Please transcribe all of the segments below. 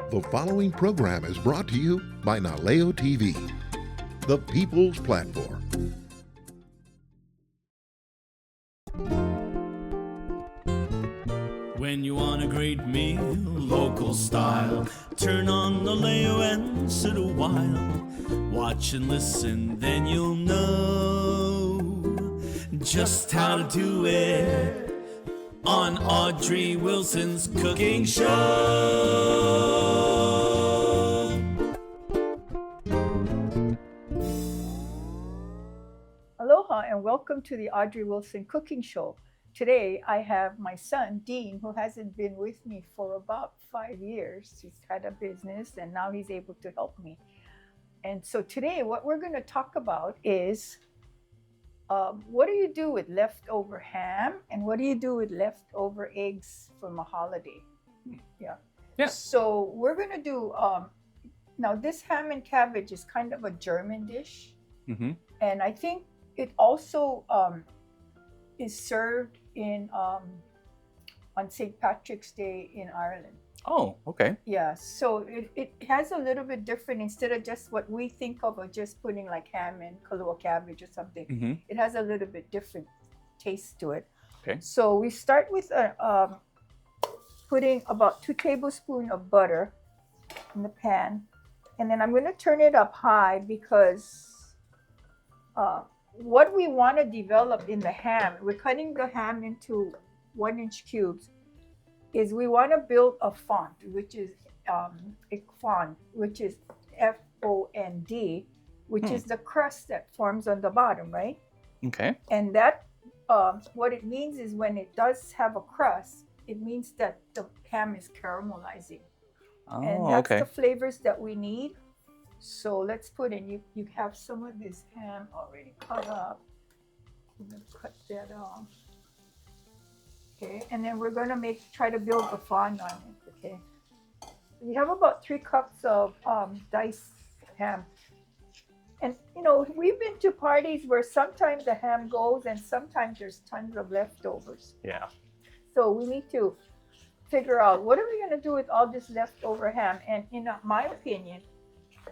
The following program is brought to you by Naleo TV, the people's platform. When you want a great meal, local style, turn on the Leo and sit a while. Watch and listen, then you'll know just how to do it on Audrey Wilson's cooking show. Aloha and welcome to the Audrey Wilson Cooking Show. Today I have my son, Dean, who hasn't been with me for about 5 years. He's had a business and now he's able to help me. And so today what we're going to talk about is what do you do with leftover ham and what do you do with leftover eggs from a holiday? Yeah. So we're going to do, now this ham and cabbage is kind of a German dish. Mm-hmm. And I think it also is served in on St. Patrick's Day in Ireland. Oh, okay. Yeah, so it has a little bit different. Instead of just what we think of just putting like ham and Kahlua cabbage or something, Mm-hmm. it has a little bit different taste to it. Okay. So we start with putting about 2 tablespoons of butter in the pan, and then I'm going to turn it up high because what we want to develop in the ham, we're cutting the ham into 1-inch cubes, is we want to build a fond, which is which is F-O-N-D, which is the crust that forms on the bottom, right? Okay. And that, what it means is when it does have a crust, it means that the ham is caramelizing. Oh, And that's okay. the flavors that we need. So let's put in, you have some of this ham already cut up. I'm gonna cut that off. Okay, and then we're gonna try to build the fond on it, okay? We have about 3 cups of diced ham. And you know, we've been to parties where sometimes the ham goes and sometimes there's tons of leftovers. Yeah. So we need to figure out what are we gonna do with all this leftover ham? And in my opinion,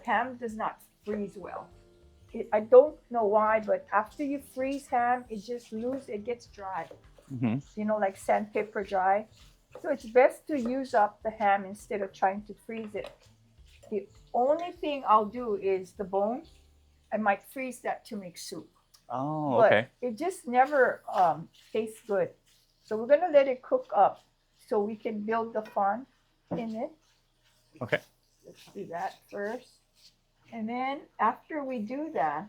ham does not freeze well. I don't know why, but after you freeze ham, it gets dry. Mm-hmm. You know, like sandpaper dry. So it's best to use up the ham instead of trying to freeze it. The only thing I'll do is the bone. I might freeze that to make soup. Oh, But okay. it just never tastes good. So we're gonna let it cook up so we can build the fond in it. Okay. Let's do that first. And then after we do that,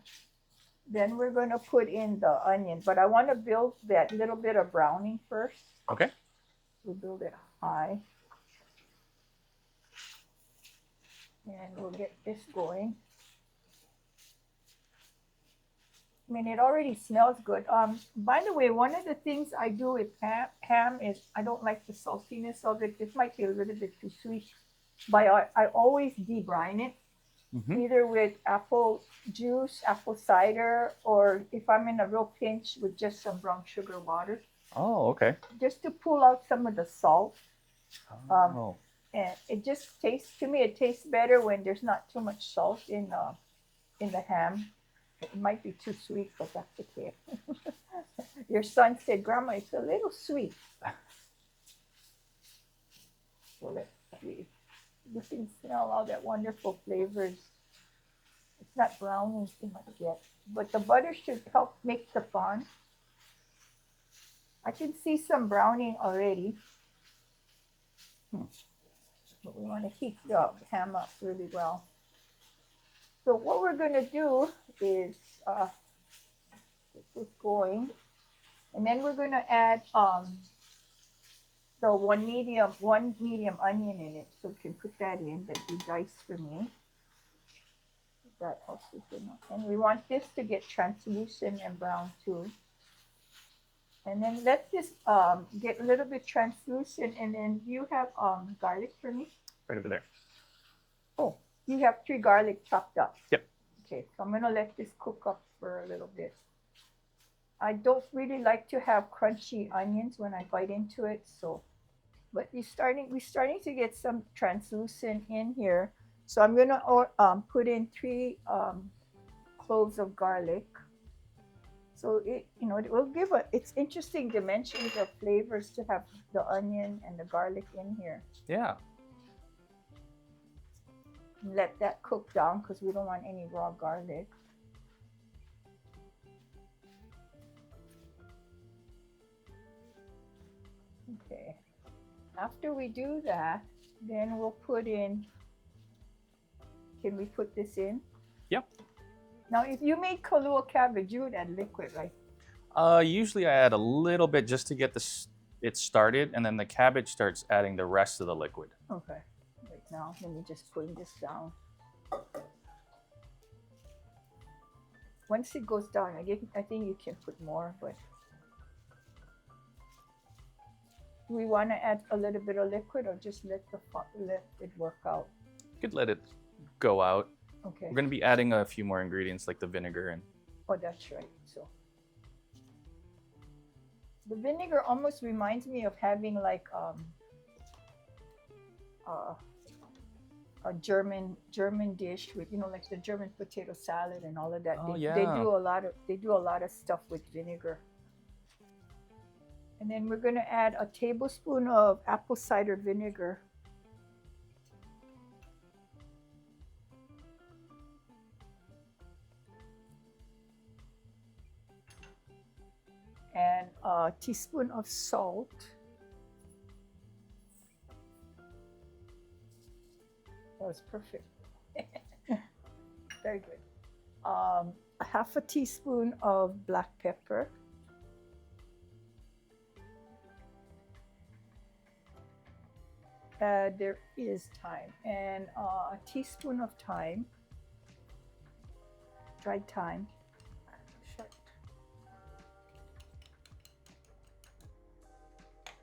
then we're going to put in the onion. But I want to build that little bit of browning first. Okay. We'll build it high. And we'll get this going. I mean, it already smells good. By the way, one of the things I do with ham is I don't like the saltiness of it. This might be a little bit too sweet. But I always debrine it. Mm-hmm. Either with apple juice, apple cider, or if I'm in a real pinch with just some brown sugar water, Oh, okay. just to pull out some of the salt. Oh. And it just tastes, to me, it tastes better when there's not too much salt in the ham. It might be too sweet, but that's okay. Your son said, Grandma, it's a little sweet. So let's see. You can smell all that wonderful flavors. It's not browning too much yet, but the butter should help make the fond. I can see some browning already. But we want to heat the ham up really well. So what we're going to do is get this going, and then we're going to add the one medium onion in it. So you can put that in, that you dice for me. That also good enough. And we want this to get translucent and brown too. And then let this get a little bit translucent. And then you have garlic for me? Right over there. Oh, you have 3 garlic chopped up. Yep. Okay, so I'm gonna let this cook up for a little bit. I don't really like to have crunchy onions when I bite into it, so But we're starting to get some translucent in here. So I'm gonna put in 3 cloves of garlic. So it will give it's interesting dimensions of flavors to have the onion and the garlic in here. Yeah. Let that cook down because we don't want any raw garlic. Okay. After we do that, then we'll put in. Can we put this in? Yep. Now, if you made Kahlua cabbage, you would add liquid, right? Usually I add a little bit just to get it started, and then the cabbage starts adding the rest of the liquid. Okay. Right now, let me just put this down. Once it goes down, I think you can put more, but we want to add a little bit of liquid or just let it work out. You could let it go out. Okay. We're going to be adding a few more ingredients like the vinegar and. Oh, that's right. So the vinegar almost reminds me of having like a German dish with like the German potato salad and all of that. Oh, They yeah. they do a lot of stuff with vinegar. And then we're going to add a tablespoon of apple cider vinegar. And a teaspoon of salt. That was perfect. Very good. Half a teaspoon of black pepper. There is thyme, and a teaspoon of thyme, dried thyme.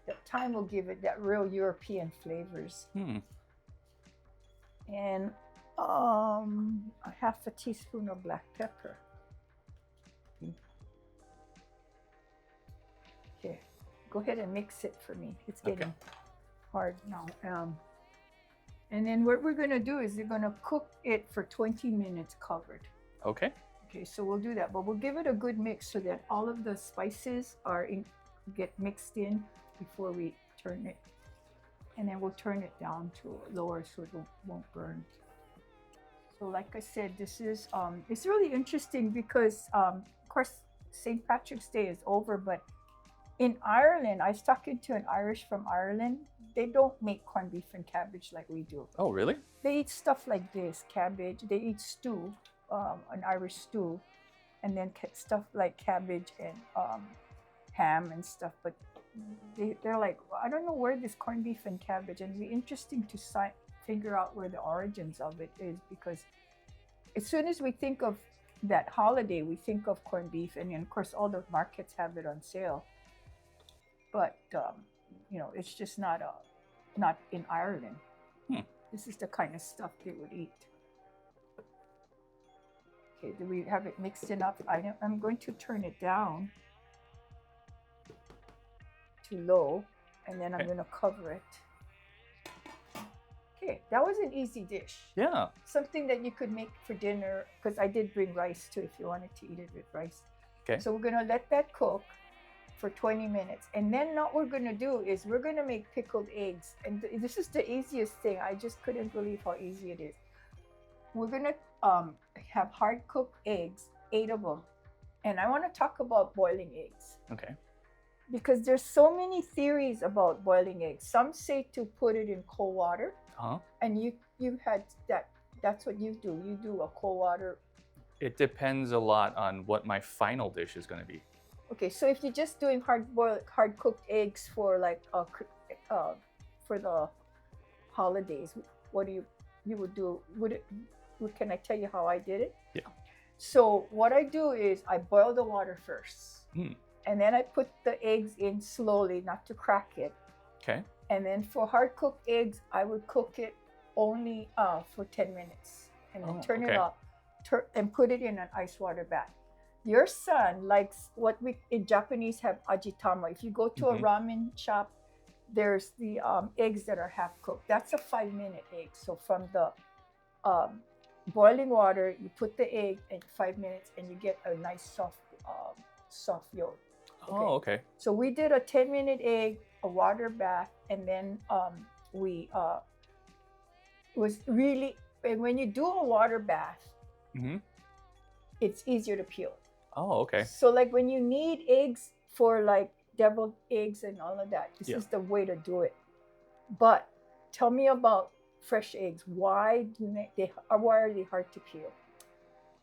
That thyme will give it that real European flavors. And a half a teaspoon of black pepper. Okay, go ahead and mix it for me. It's getting hard now. And then what we're gonna do is we're gonna cook it for 20 minutes covered. Okay. Okay, so we'll do that, but we'll give it a good mix so that all of the spices get mixed in before we turn it. And then we'll turn it down to lower so it won't burn. So like I said, this is it's really interesting because of course St. Patrick's Day is over, but in Ireland, I was talking to an Irish from Ireland. They don't make corned beef and cabbage like we do. Oh, really? They eat stuff like this, cabbage. They eat stew, an Irish stew, and then stuff like cabbage and ham and stuff. But they're like, I don't know where this corned beef and cabbage, and it'd be interesting to figure out where the origins of it is, because as soon as we think of that holiday, we think of corned beef, and of course all the markets have it on sale. But it's just not in Ireland. This is the kind of stuff they would eat. Okay, do we have it mixed enough? I'm going to turn it down to low, and then I'm going to cover it. Okay, that was an easy dish. Yeah. Something that you could make for dinner, because I did bring rice too if you wanted to eat it with rice. Okay. So we're going to let that cook for 20 minutes. And then what we're going to do is we're going to make pickled eggs. And this is the easiest thing. I just couldn't believe how easy it is. We're going to have hard cooked eggs, 8 of them. And I want to talk about boiling eggs. Okay. Because there's so many theories about boiling eggs. Some say to put it in cold water. And you had that's what you do. You do a cold water. It depends a lot on what my final dish is going to be. Okay, so if you're just doing hard cooked eggs for like for the holidays, what you would do? Can I tell you how I did it? Yeah. So what I do is I boil the water first, and then I put the eggs in slowly, not to crack it. Okay. And then for hard cooked eggs, I would cook it only for 10 minutes, and then turn it off, and put it in an ice water bath. Your son likes what we in Japanese have ajitama. If you go to a ramen shop, there's the eggs that are half cooked. That's a 5-minute egg. So from the boiling water, you put the egg in 5 minutes, and you get a nice soft yolk. Oh, okay. So we did a 10-minute egg, a water bath, and then we was really, and when you do a water bath, Mm-hmm. it's easier to peel. Oh, okay. So like when you need eggs for like deviled eggs and all of that, this Yeah. is the way to do it. But tell me about fresh eggs. Why are they hard to peel?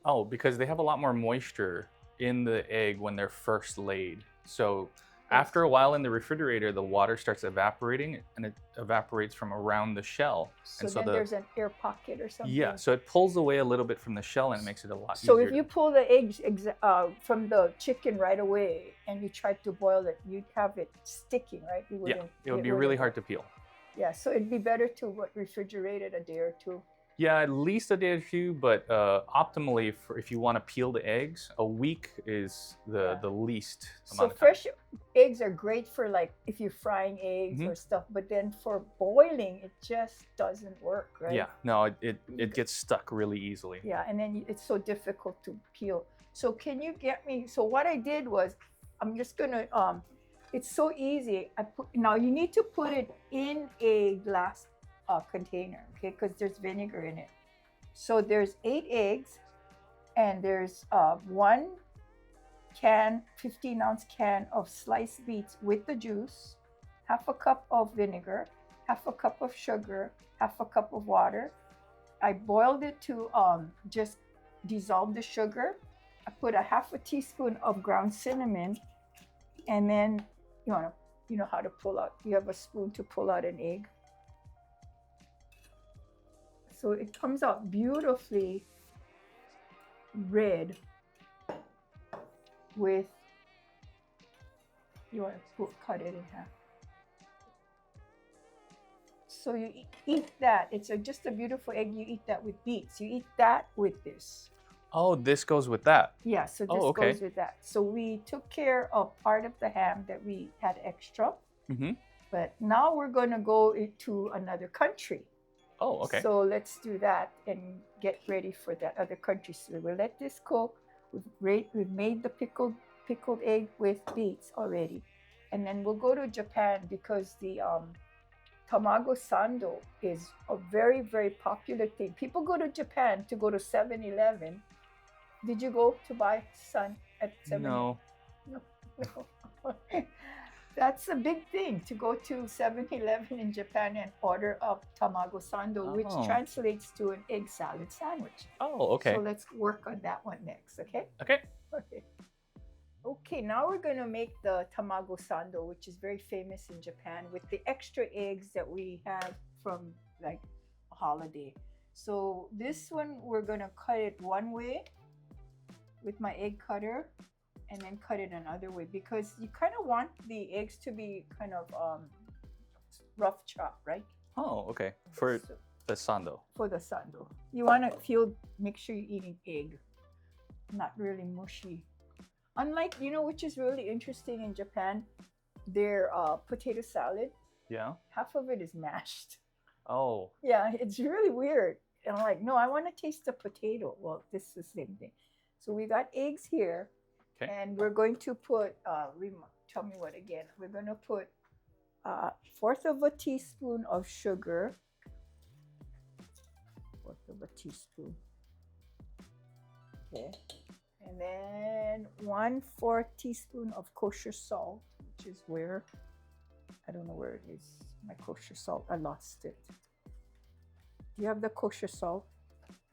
Oh, because they have a lot more moisture in the egg when they're first laid. So after a while in the refrigerator, the water starts evaporating, and it evaporates from around the shell. So And then there's an air pocket or something. Yeah, so it pulls away a little bit from the shell, and it makes it a lot So easier. if you pull the eggs from the chicken right away and you try to boil it, you'd have it sticking, right? You Yeah, wouldn't- it would be really hard to peel. Yeah, so it'd be better to refrigerate it a day or two. Yeah, at least a day or two, but optimally, if you want to peel the eggs, a week is the least So amount of time. fresh eggs are great for like if you're frying eggs or stuff, but then for boiling, it just doesn't work, right? Yeah, no, it gets stuck really easily. Yeah, and then it's so difficult to peel. So can you get me? So what I did was, I'm just gonna it's so easy. Now you need to put it in a glass container, okay? Because there's vinegar in it. So there's 8 eggs, and there's 1 can, 15-ounce can of sliced beets with the juice, half a cup of vinegar, half a cup of sugar, half a cup of water. I boiled it to just dissolve the sugar. I put a half a teaspoon of ground cinnamon, and then you know how to pull out. You have a spoon to pull out an egg. So it comes out beautifully red with, you want to cut it in half. So you eat that. It's just a beautiful egg. You eat that with beets. You eat that with this. Oh, this goes with that. Yeah, so this okay. goes with that. So we took care of part of the ham that we had extra. Mm-hmm. But now we're going to go to another country. Oh, okay. So let's do that and get ready for that other country. So we'll let this cook. We've made the pickled egg with beets already. And then we'll go to Japan because the tamago sando is a very, very popular thing. People go to Japan to go to 7-Eleven. Did you go to buy sun at 7-Eleven? No. No. That's a big thing, to go to 7-Eleven in Japan and order a tamago sando, which translates to an egg salad sandwich. Oh, okay. So let's work on that one next, okay? Okay. Okay. Okay, now we're going to make the tamago sando, which is very famous in Japan, with the extra eggs that we have from like a holiday. So this one, we're going to cut it one way with my egg cutter, and then cut it another way, because you kind of want the eggs to be kind of rough chopped, right? Oh, okay. For So, the sando. for the sando, you want to make sure you're eating egg, not really mushy. Unlike, which is really interesting in Japan, their potato salad, Yeah. half of it is mashed. Oh. Yeah, it's really weird. And I'm like, no, I want to taste the potato. Well, this is the same thing. So we got eggs here. Okay. And we're going to put, tell me what again? We're going to put 1/4 of a teaspoon of sugar. 1/4 of a teaspoon. Okay. And then 1/4 teaspoon of kosher salt, which is where, I don't know where it is. My kosher salt, I lost it. Do you have the kosher salt?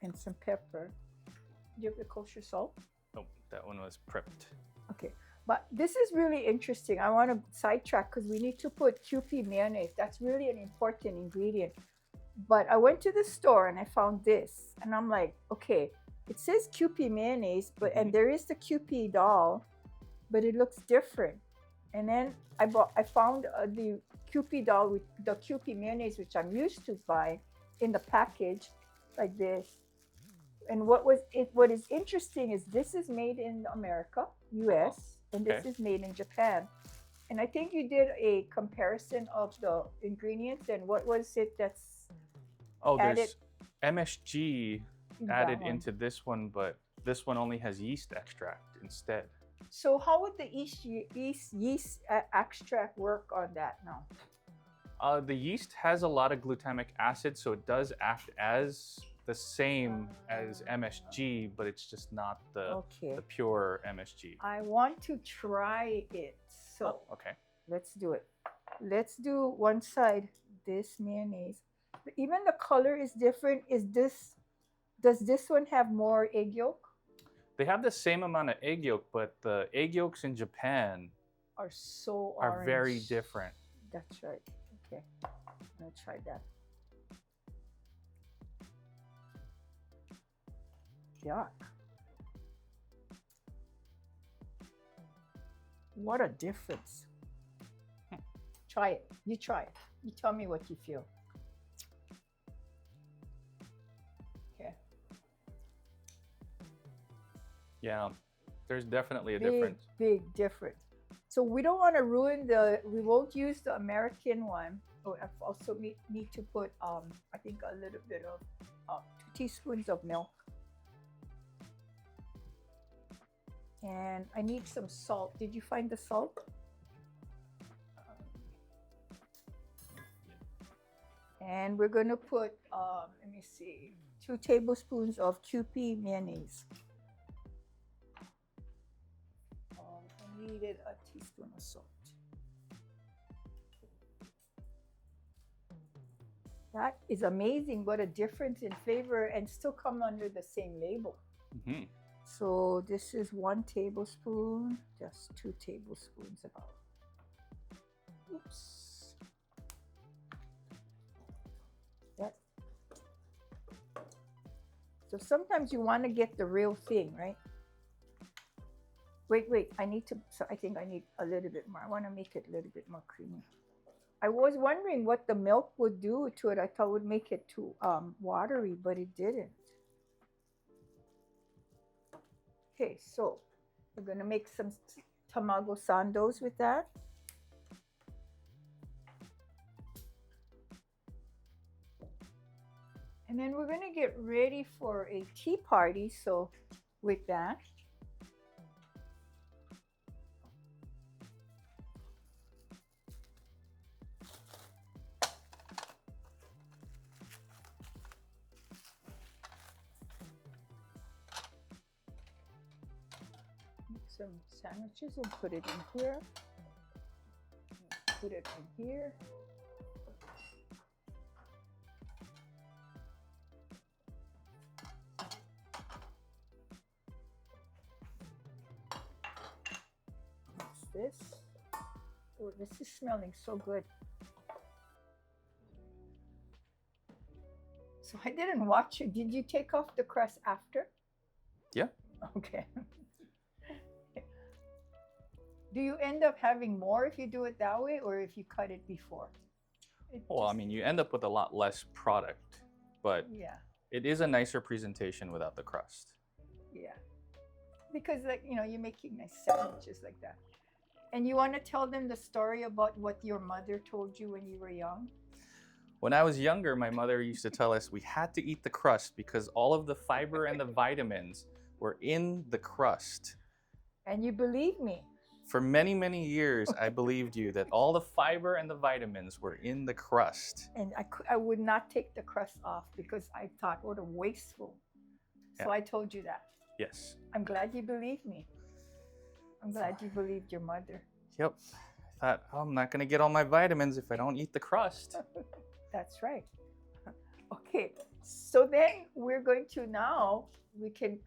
And some pepper. Do you have the kosher salt? Oh, that one was prepped. Okay, but this is really interesting. I want to sidetrack because we need to put Kewpie mayonnaise. That's really an important ingredient. But I went to the store and I found this, and I'm like, okay, it says Kewpie mayonnaise, and there is the Kewpie doll, but it looks different. And then I found the Kewpie doll with the Kewpie mayonnaise, which I'm used to buying, in the package like this. And what is interesting is this is made in America, US, and this is made in Japan. And I think you did a comparison of the ingredients and what was it that's Oh, added there's MSG in that added one? into this one, but this one only has yeast extract instead. So how would the yeast extract work on that now? The yeast has a lot of glutamic acid, so it does act as the same as MSG, but it's just not the pure MSG. I want to try it. So Okay. let's do it. Let's do one side, this mayonnaise. Even the color is different. Does this one have more egg yolk? They have the same amount of egg yolk, but the egg yolks in Japan Are so are very orange. different. That's right. Okay, I'm gonna try that. Yuck. What a difference. Try it. You try it. You tell me what you feel. Okay. Yeah, there's definitely a Big, difference. big difference. So we don't want to ruin we won't use the American one. Oh, I also need to put, I think a little bit of 2 teaspoons of milk. And I need some salt. Did you find the salt? And we're going to put, let me see, 2 tablespoons of QP mayonnaise. I needed a teaspoon of salt. That is amazing, what a difference in flavor, and still come under the same label. Mm-hmm. So this is 1 tablespoon, just 2 tablespoons about. Oops. That. So sometimes you want to get the real thing, right? Wait, I think I need a little bit more. I want to make it a little bit more creamy. I was wondering what the milk would do to it. I thought it would make it too watery, but it didn't. Okay, so we're gonna make some tamago sandos with that. And then we're gonna get ready for a tea party, so with that. Some sandwiches and put it in here. Put it in here. What's this? Oh, this is smelling so good. So I didn't watch it. Did you take off the crust after? Yeah. Okay. Do you end up having more if you do it that way or if you cut it before? Well, I mean, you end up with a lot less product, but yeah, it is a nicer presentation without the crust. yeah. Because you're making nice sandwiches like that. And you want to tell them the story about what your mother told you when you were young? When I was younger, my mother used to tell us we had to eat the crust because all of the fiber and the vitamins were in the crust. And you believe me. For many, many years, I believed you that all the fiber and the vitamins were in the crust. And I would not take the crust off because I thought, what a wasteful. So Yeah. I told you that. Yes. I'm glad you believed me. I'm glad you believed your mother. Yep. I thought, oh, I'm not going to get all my vitamins if I don't eat the crust. That's right. Okay, so then we're going to we can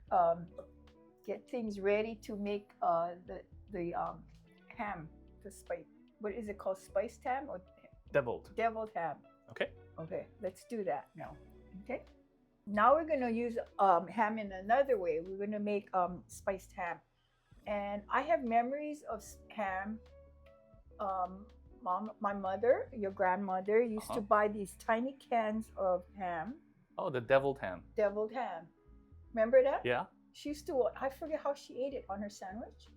get things ready to make the ham, the spice. What is it called? Spiced ham or Deviled. deviled ham? Okay. Okay, let's do that now. Okay. Now we're going to use ham in another way. We're going to make spiced ham. And I have memories of ham. My mother, your grandmother, used to buy these tiny cans of ham. Oh, the deviled ham. Deviled ham. Remember that? Yeah. She used to, I forget how she ate it on her sandwich.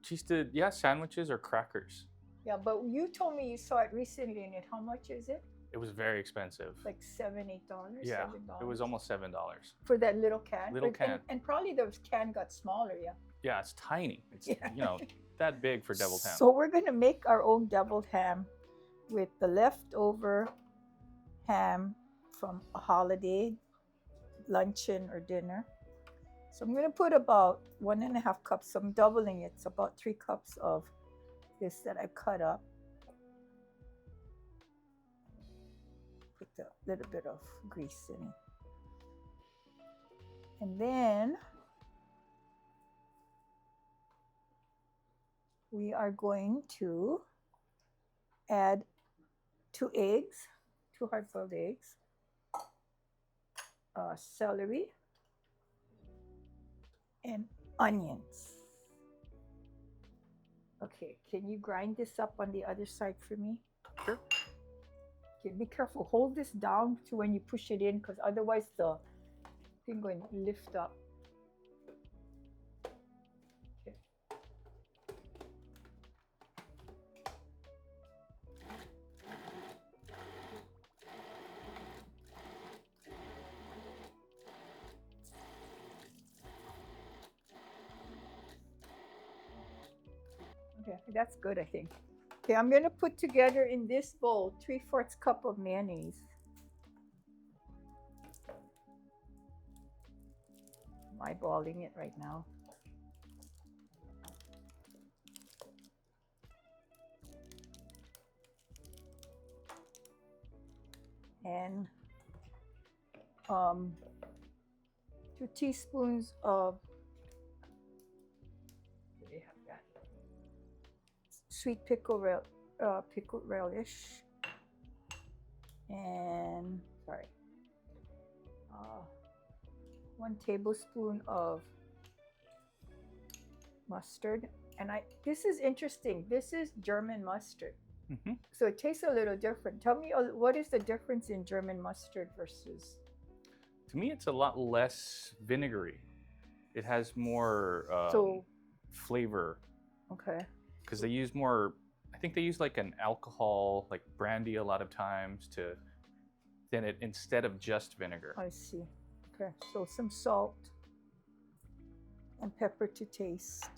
She used to, sandwiches or crackers. Yeah, but you told me you saw it recently and how much is it? It was very expensive. Like $7, $8, Yeah, $7? it was almost $7. For that little can? Little can. And probably the can got smaller, yeah. Yeah, it's tiny. It's, Yeah. you know, that big for deviled ham. So we're going to make our own deviled ham with the leftover ham from a holiday luncheon or dinner. So I'm going to put about 1.5 cups. So I'm doubling it. It's about 3 cups of this that I cut up. Put a little bit of grease in it. And then we are going to add 2 eggs, 2 hard-boiled eggs, celery, and onions. Okay, can you grind this up on the other side for me? Sure. Okay, be careful. Hold this down to when you push it in, because otherwise the thing going to lift up. Okay. Okay, that's good, I think. Okay, I'm going to put together in this bowl 3/4 cup of mayonnaise. I'm eyeballing it right now. And 2 teaspoons of sweet pickled relish, and 1 tablespoon of mustard. And this is interesting. This is German mustard. Mm-hmm. So it tastes a little different. Tell me, what is the difference in German mustard versus? To me, it's a lot less vinegary. It has more flavor. Okay. Because they use more, I think they use like an alcohol, like brandy a lot of times instead of just vinegar. I see. Okay, so some salt and pepper to taste.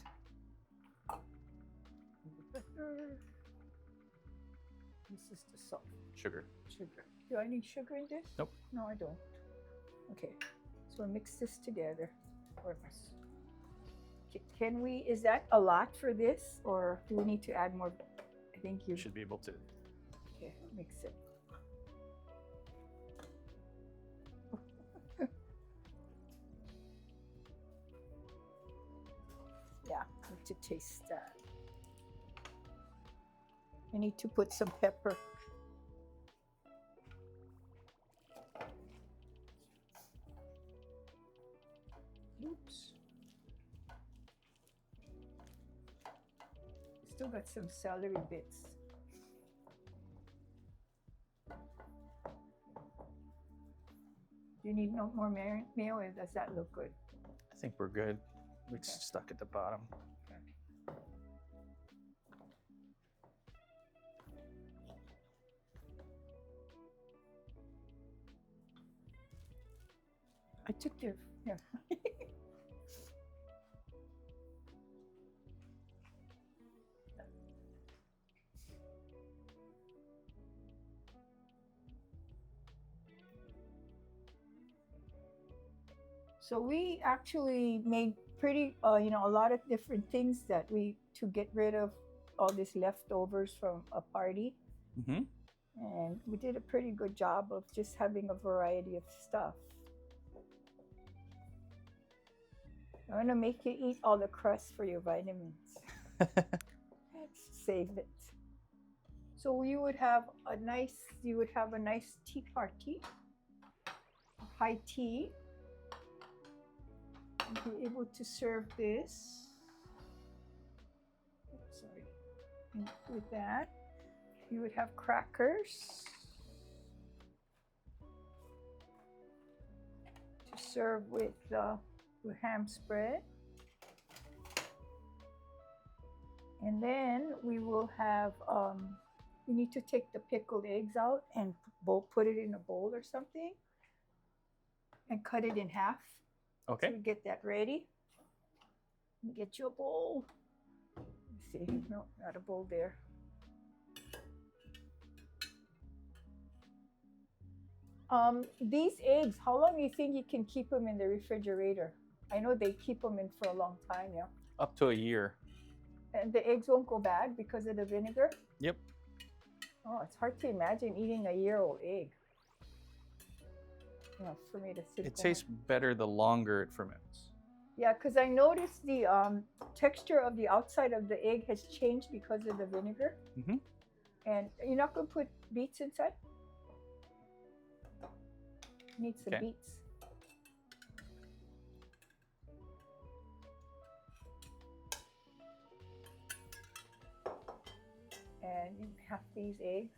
This is the salt. Sugar. Sugar. Do I need sugar in this? Nope. No, I don't. Okay, so mix this together. Can we, is that a lot for this, or do we need to add more? I think you should be able to. Okay, mix it. Yeah, need to taste that. I need to put some pepper. Oops. Still got some celery bits. Do you need no more mayo, or does that look good? I think we're good. It's stuck at the bottom. I took your, yeah. So we actually made pretty, a lot of different things to get rid of all these leftovers from a party. Mm-hmm. And we did a pretty good job of just having a variety of stuff. I'm gonna make you eat all the crust for your vitamins. Save it. So you would have a nice tea party, high tea. Be able to serve this. Oops, sorry. And with that, you would have crackers to serve with the ham spread, And then we will have, we need to take the pickled eggs out and put it in a bowl or something and cut it in half. Okay. So we get that ready. Get you a bowl. Let's see, no, not a bowl there. These eggs, how long do you think you can keep them in the refrigerator? I know they keep them in for a long time, yeah. Up to a year. And the eggs won't go bad because of the vinegar? Yep. Oh, it's hard to imagine eating a year-old egg. You know, for me to sit. It tastes better the longer it ferments. Yeah, because I noticed the texture of the outside of the egg has changed because of the vinegar. Mm-hmm. And you're not going to put beets inside? Need some beets. And you have these eggs.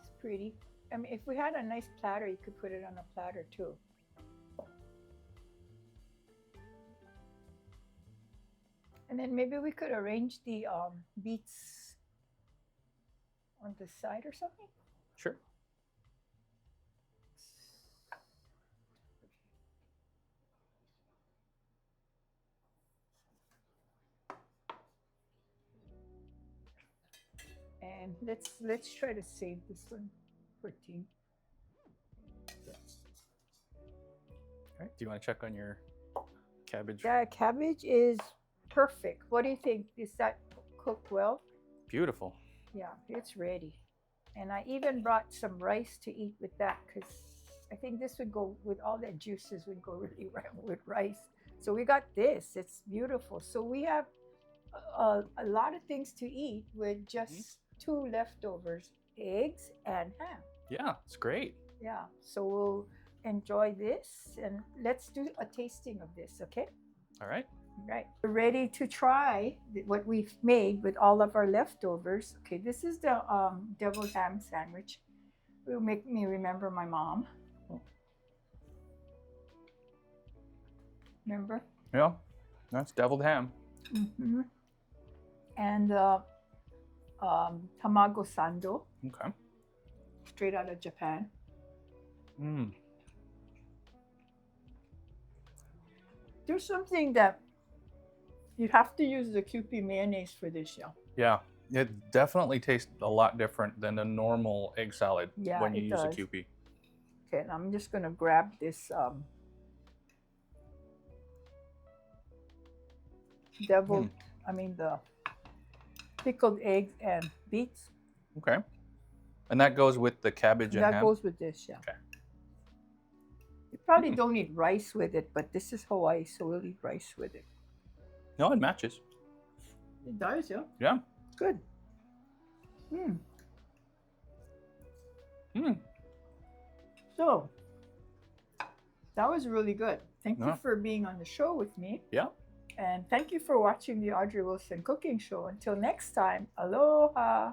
It's pretty. I mean, if we had a nice platter, you could put it on a platter too. And then maybe we could arrange the beets on the side or something. Sure. And let's try to save this one for tea. All right. Do you want to check on your cabbage? Yeah, cabbage is perfect. What do you think? Is that cooked well? Beautiful. Yeah, it's ready. And I even brought some rice to eat with that because I think this would go with all the juices would go really well with rice. So we got this. It's beautiful. So we have a lot of things to eat with just 2 leftovers, eggs and ham. Yeah, it's great. Yeah, so we'll enjoy this and let's do a tasting of this, okay? All right. Right. We're ready to try what we've made with all of our leftovers. Okay, this is the deviled ham sandwich. It will make me remember my mom. Remember? Yeah, that's deviled ham. Mm-hmm. And tamago sando, Okay. straight out of Japan. Mm. There's something that you have to use the Kewpie mayonnaise for this, yeah. Yeah, it definitely tastes a lot different than a normal egg salad when you it use a does. Kewpie. Okay, and I'm just gonna grab this deviled, the pickled eggs and beets. Okay. And that goes with the cabbage and ham? That goes with this, yeah. Okay. You probably don't eat rice with it, but this is Hawaii, so we'll eat rice with it. No, it matches. It does, yeah. Yeah. Good. Mm. Mm. So, that was really good. Thank you Yeah. for being on the show with me. Yeah. And thank you for watching the Audrey Wilson Cooking Show. Until next time, aloha.